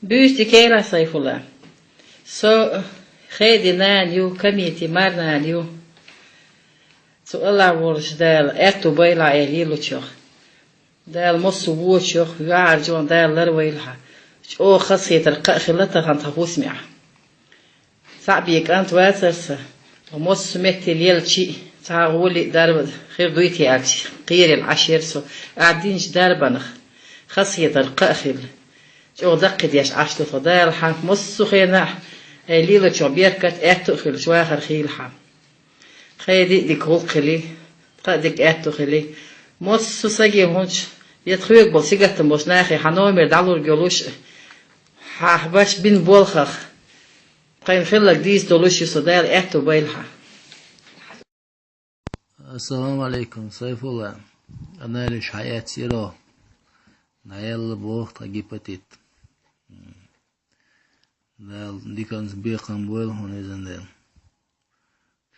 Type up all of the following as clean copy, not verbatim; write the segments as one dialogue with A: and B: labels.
A: Büyüstü keyla sayfula. So خيدي نانيو كميتي مار نانيو سو الله ورش دال اتو بيلا إليلو تشوخ دال مصو ووتشوخ يعر جون دال لرويلها او خاصية القاء خلطة غان تفوس معه صعبيك أنت واسرسة ومص متي ليلشي تعولي دارب خير دويتي أكشي قير العشير سو قاعدينش داربنخ خاصية القاء خل جو دقت ياش عشتو فدال حان مصو خيناح ليلة شو بيركت أتو خل شو آخر خيلها خيدي ديك هو خلي قدك أتو خلي مصو سجي هونش يتخويك بلسيقة تنبوش ناخي حنومر دالور جلوش حباش بين بولخخ قاين خلك ديس دولوش يصدال أتو بيلها.
B: السلام عليكم سيف الله. أنا ليش حياة سيرة نايل بوقت هجيبتيت دال دي كان بيقام بول هون يزندل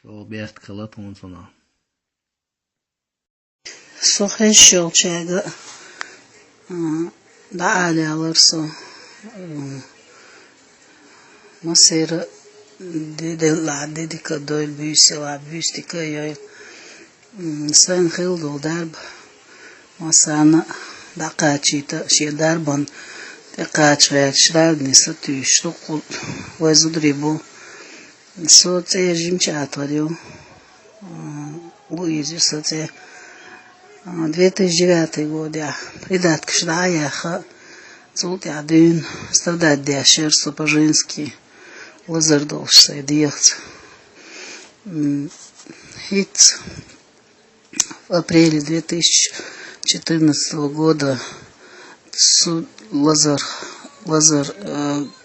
B: شو بيرت كلات هون صنع
C: صحيح شو شاقة دا على ورسو مصير دي دل دي كدويل بيسي وعبيستي كيويل سان خيل دول درب وسانا دا قاتشيتا شي دربان قاعد شراغ نستوي شغل وزدريبو صوت يجمع عطاريو ويجي صوت 2009 года придат кшдая ха цулти один ставдать дяшер супажинский лазардолшся диехц хит в апреле 2014 года Лазар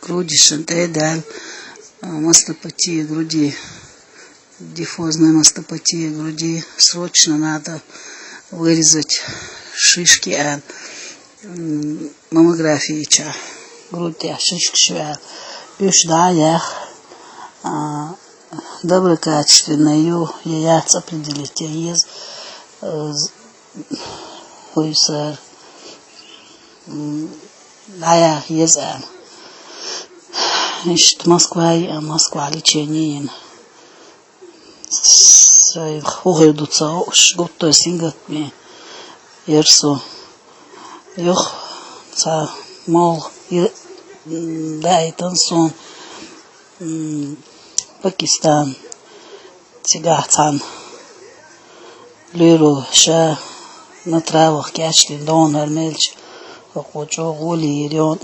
C: груди шантайдаль мастопатия груди, диффузная мастопатия груди, срочно надо вырезать шишки от маммографии ча грудь шишки швя ушдаях доброкачественную яйца определить есть хуйсер لا يزعل إيش Москва лечение ساي خوه دوتسا وش قطة سينجت مي يرسو يخ تا مال داي تنسون باكستان تيجاتان ليرو شا نتراوح كاشلي دون هرملش وقوچو غولي ريون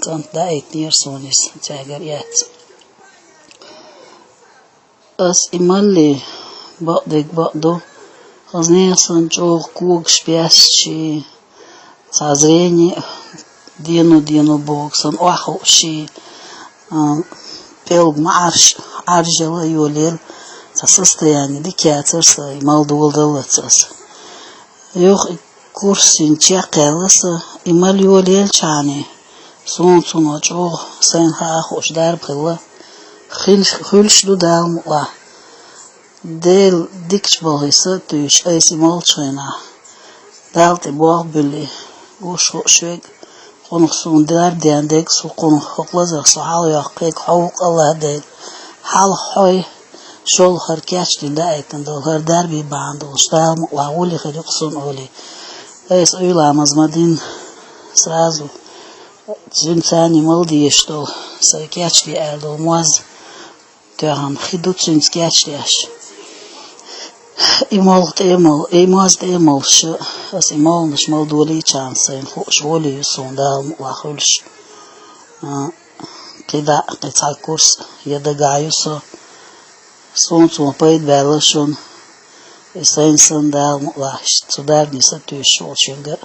C: كانت دايت نيرسونيس تاغريات اس إمالي بقدو خزنيسن جو كوغ شبياسشي تازريني دينو بوكسن اوحوشي بيلغ معرش عرجلا يوليل состояние дикяцерса ималдулдалацас юх курсин чакеласа ималиолел чани сон чо сен ха хош дар бгла хилш дудалмла дел дикчболиса туш айсимал чена далте богбили гош швег консон дар диандек сукон хоклаза сахал яқек хауq Allah del hal hoy شول خركاش للايتن دو هر دربي باندو شتام واولي خلقسون اولي ايس اويلا مزمدين сразу زنساني ملدي что саркач ли элдо моз тагам хидуцин скач ляш имол темол ш ас имол наш молдоли чансен хош воли сондал вахулш кида тецал курс ядагаюсо Солнцу поет белошон, и сенсен дал млаш, цудар не сатуй шолченга,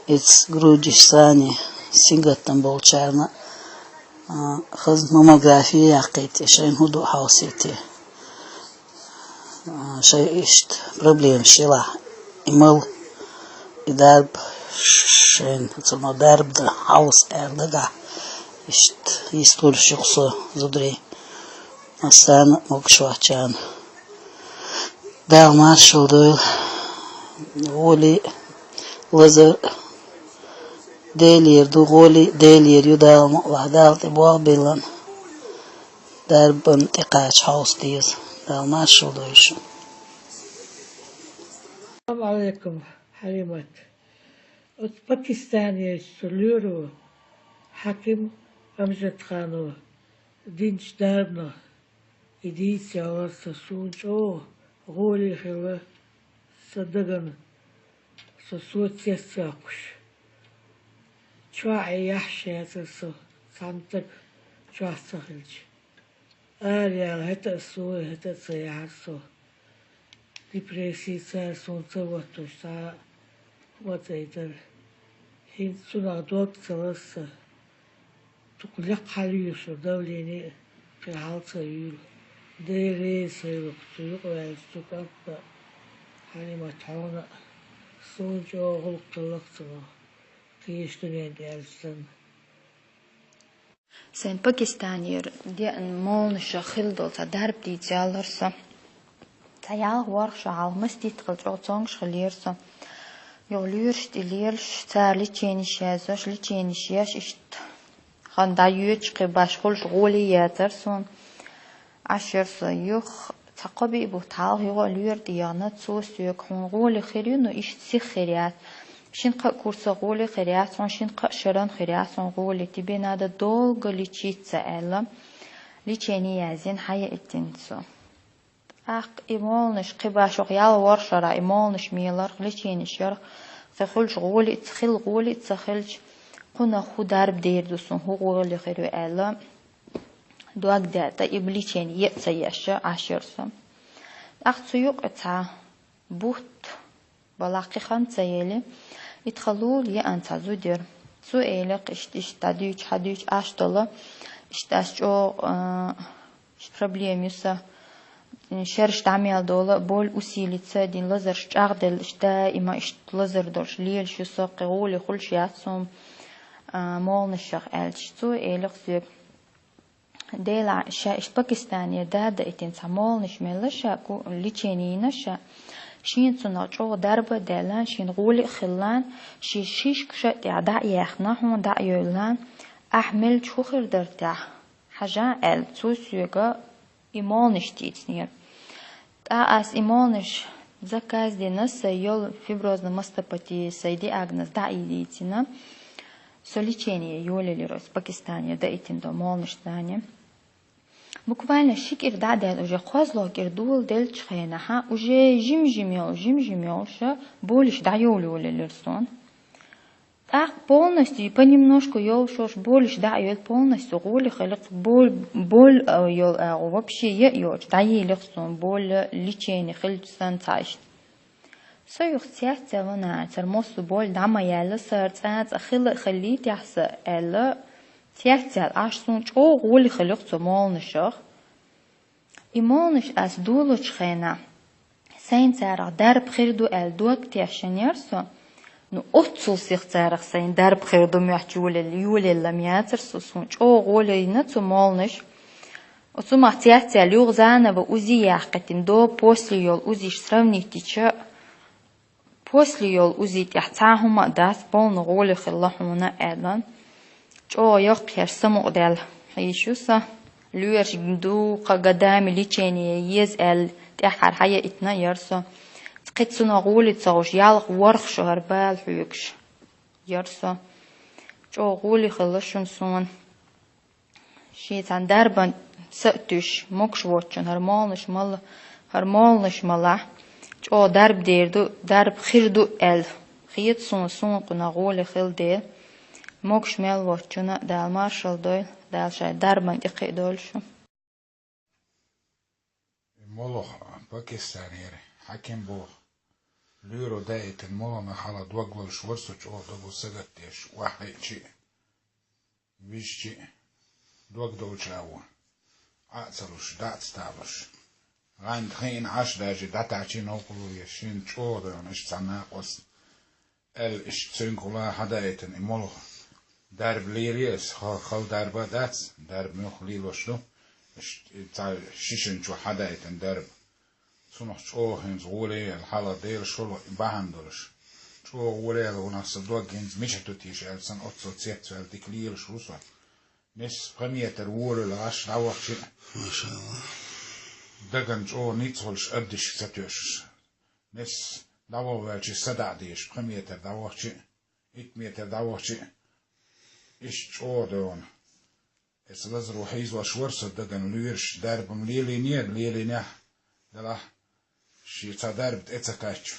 C: иц грудиш сани, сингат там был чарна, хаз маммография якити, шейн худу хаусити, шей ишт проблем шила, имал и дарб шейн, цуно дарб да хаус эрдага, ишт истор шуксо зудрей. Асана мокшвачан дал маршал дойл воли лазар ديلير دو غولي ديلير يدال وحدال تبوغ بيلان در بنتقاش حوص ديز دال ما شو دوش.
A: السلام عليكم حليمات. باكستاني سلورو حكيم أمجد خانو دينش دارنا إديس يا ورسا سونش غولي خلا صدقنا سوت يساقش شواعي يحشي هتسو سانتك شواستخلج آريال هتا سوي هتا سيحسو ديبريسي سون سواتو سا واتيدر هين سونا دوك سلسة تقلق حليوشو دوليني في حالة يول ديري سيوك سيوك ويستوك أبا حالي متحونا سونجو غلق تلقتنا كيشتنين ديالسن
D: Sen Pakistanir diye molnuşa khildolta darb di jallarsa tayal warxa almas dit qilchoqsong shilirsa yolurst ilirsh tsarli chenishazosh li chenishash ist khanda yuch qibashkhul shghuli yatarson ashirsa yukh taqabi bu tal yolur diyanat sosyuk khunguli khirinu ist sikhriat شنقة كورس غولي خرياسون شنقة شران خرياسون غولي تبين هذا долго лечиться эла лечение язин хая иттинсо ах имолнش قباشوق يال ورشرا имолнش ميلر لечение شر تخلج غولي تخل غولي تخلج قنا خدار بديردوسون هو غولي خيرو эلا دوك داتا إبليشين يتسيش عشرسو ах تسيوق إتا بوت بلاقي خان تسيلي يدخلوا لي أنت زودير سؤالك اشتاديش حديش أشتلا اشتاشو проблемиса شرش تعمل دولا بول أسيلة دين لزر شعدل اشتا إما اشت لزر درش ليل شو ساقولي كل شيء أصلا مال نشخ ألش سؤالك زيك ديلا شا إش باكستانية دا إتين سمال نشمل شا كو ليشينينا شا شين صناعو دربة دلان شين غولي خلان شيش كشت يعدع يخنا هون دع يولان أحمل شوخر درتاح حاجة ال سوسيوغا إيمانش تيتنير تا أس إيمانش زكاز دي نس يول فيبروزنا مستبتي سيدي أغنس دع يديتنا سوليتشيني يولي ليروس باكستانيا دا إتن دو مالنش دانيا буквально шикер дадет уже козло кирдул дел чхенаха уже жим-жимел ша больше даёлю лерсон так полностью понемножку ёл шош больше даёт полностью голи хлык боль ёл вообще ёл даёлсон боль лечение хльсан цаш союх цяцавана термосу боль дамаяла сарцац хлит яхса эла تيحتل عشان شو غولي خلقت مالنشخ إمالنش أس دولش خينا سين سارع درب خيردو الدوك تيحشن يرسو نو أتصل سيخ سارع سين درب خيردو محجول اليول اللمياتر سوسون شو غولي نتو مالنش وتو ما تيحتل يوغ زانا ووزي يحقتين دو بوسلي يول وزيش سرونيتيشا بوسلي يول وزي تيحتاهما داس بولن غولي خلقهما أدلان شو يقهر سمو دل يشوسا لورش دو قدام ليشيني يزال تحر حياة اتنا يرسو تقيتسونا غولي تصوش يالغ ورخ شهر بال حيوكش يرسو شو غولي خلشون سون شيطان دربان سأتوش موكش واتشون هرمالنش ملا شو درب ديردو درب خيردو خيط سون قنا غولي خل دير موكش ميل واتشونا دال مارشال دويل دال شاي دربان يقي دولشو
E: مولوخ باكستاني حكم بوخ ليرو دايت المولونا حالا دوغلو شورسو چو دوغو سغتيش واحد شي بيشي دوغ دوچاو اعصلوش دات ستابش غاند خين عش داجي داتاچي نوكلو يشين چو دونش تناقص اش تسنكولا حدايتن مولوخ درب ليريس خال دربا داتس درب مخ ليلوشلو تا شيشن جو حدايتن درب سنخ چو هنز غولي الحالة دير شلو بهندرش Csó órel unas doggens mishetut is elsan otso zetvel dik liel schusa. Nes premieter órel as lavach.
B: Mashallah.
E: Dagan csó nitzols öddis zetős. Nes davovelci szedádés premieter davach. Itt méter davach. És csó dön. Ez az ruhizva schwarza dagan lürs derbam lélénie. De la. Și ți-a darbt ețăcaciu.